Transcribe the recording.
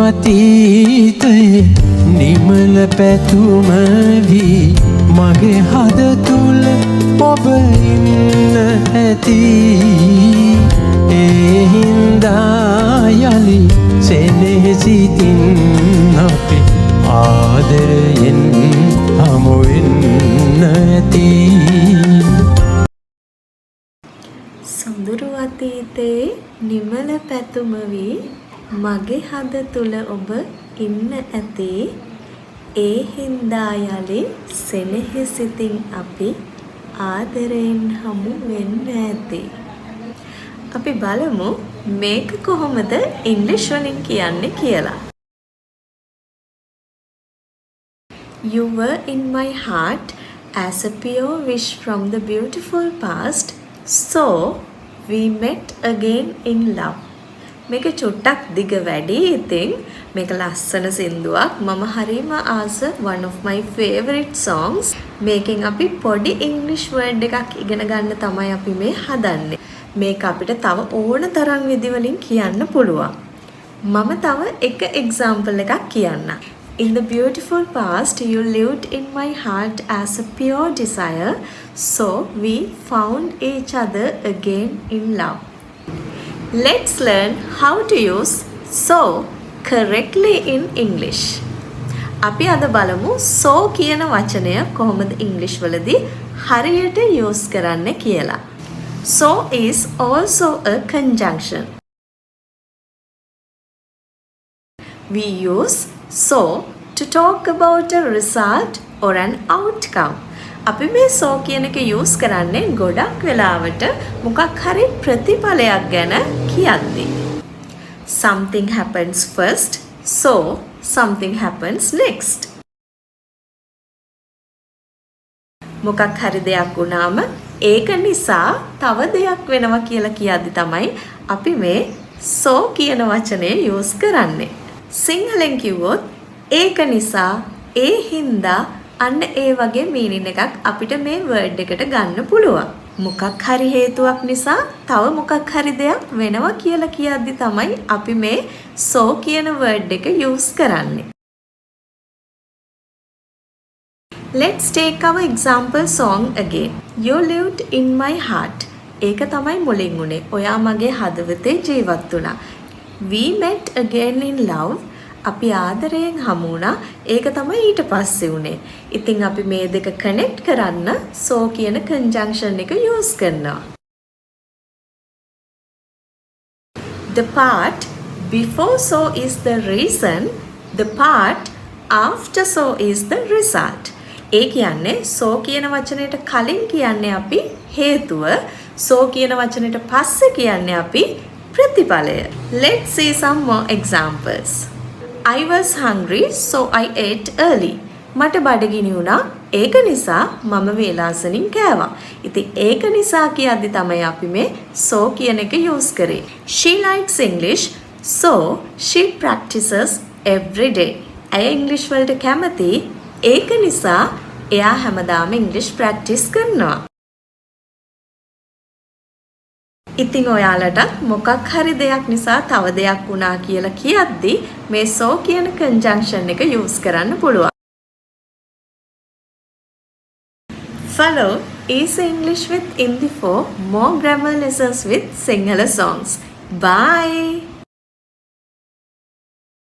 අතීතයේ නිමල පැතුම වී මගේ හද තුල ඔබ ඉන්න ඇති ඒ හින්දා යලි සෙනෙහසිතින් අපි ආදරයෙන් හමු වෙන්න ඇති සොඳුරු අතීතයේ නිමල පැතුම වී මගේ හද තුල ඔබ ඉන්න ඇති ඒ හින්දා යලි සෙනෙහසිතින් අපි ආදරයෙන් හමු වෙන්න ඇති. අපි බලමු මේක කොහොමද ඉංග්‍රීසි වලින් කියන්නේ කියලා. You were in my heart as a pure wish from the beautiful past, so we met again in love. මේක චුට්ටක් දිග වැඩි. ඉතින් මේක ලස්සන සින්දුවක්. මම හරිම ආස one of my favorite songs. මේකෙන් අපි පොඩි English word එකක් ඉගෙන ගන්න තමයි අපි මේ හදන්නේ. මේක අපිට තව ඕන තරම් විදි වලින් කියන්න පුළුවන්. මම තව එක example එකක් කියන්න. In the beautiful past, you lived in my heart as a pure desire, so we found each other again in love. Let's learn how to use so correctly in English. අපි අද බලමු so කියන වචනය කොහොමද ඉංග්‍රීසි වලදී හරියට use කරන්න කියලා. So is also a conjunction. We use so to talk about a result or an outcome. අපි මේ so කියන එක use කරන්නේ ගොඩක් වෙලාවට මොකක් හරි ප්‍රතිඵලයක් ගැන කියද්දී. Something happens first, so something happens next. මොකක් හරි දෙයක් වුණාම ඒක නිසා තව දෙයක් වෙනවා කියලා කියද්දි තමයි අපි මේ so කියන වචනේ use කරන්නේ. සිංහලෙන් කිව්වොත් ඒක නිසා ඒ හින්දා අන්න ඒ වගේ මීනින් එකක් අපිට මේ වර්ඩ් එකට ගන්න පුළුවන්. මොකක් හරි හේතුවක් නිසා තව මොකක් හරි දෙයක් වෙනවා කියලා කියද්දි තමයි අපි මේ so කියන වර්ඩ් එක use කරන්නේ. Let's take our example song again. You lived in my heart. ඒක තමයි මුලින් උනේ. ඔයා මගේ හදවතේ ජීවත් වුණා. We met again in love. අපි ආදරයෙන් හමු වුණා. ඒක තමයි ඊට පස්සේ උනේ. ඉතින් අපි මේ දෙක කනෙක්ට් කරන්න so කියන conjunction එක use කරනවා. The part before so is the reason, the part after so is the result. ඒ කියන්නේ so කියන වචනයට කලින් කියන්නේ අපි හේතුව, so කියන වචනයට පස්සේ කියන්නේ අපි ප්‍රතිඵලය. Let's see some more examples. I was hungry, so I ate early. මට බඩගිනි වුණා. ඒක නිසා මම වේලාසනින් කෑවා. ඉතින් ඒක නිසා කියද්දි තමයි අපි මේ so කියන එක use කරේ. She likes English, so she practices every day. ඇය ඉංග්‍රීසි වලට කැමති. ඒක නිසා එයා හැමදාම ඉංග්‍රීසි ප්‍රැක්ටිස් කරනවා. ඉතින් ඔයාලට මොකක් හරි දෙයක් නිසා තව දෙයක් වුණා කියලා කියද්දි මේ so කියන conjunction එක use කරන්න පුළුවන්. Follow Easy English with Hindi for more grammar lessons with Sinhala songs. Bye!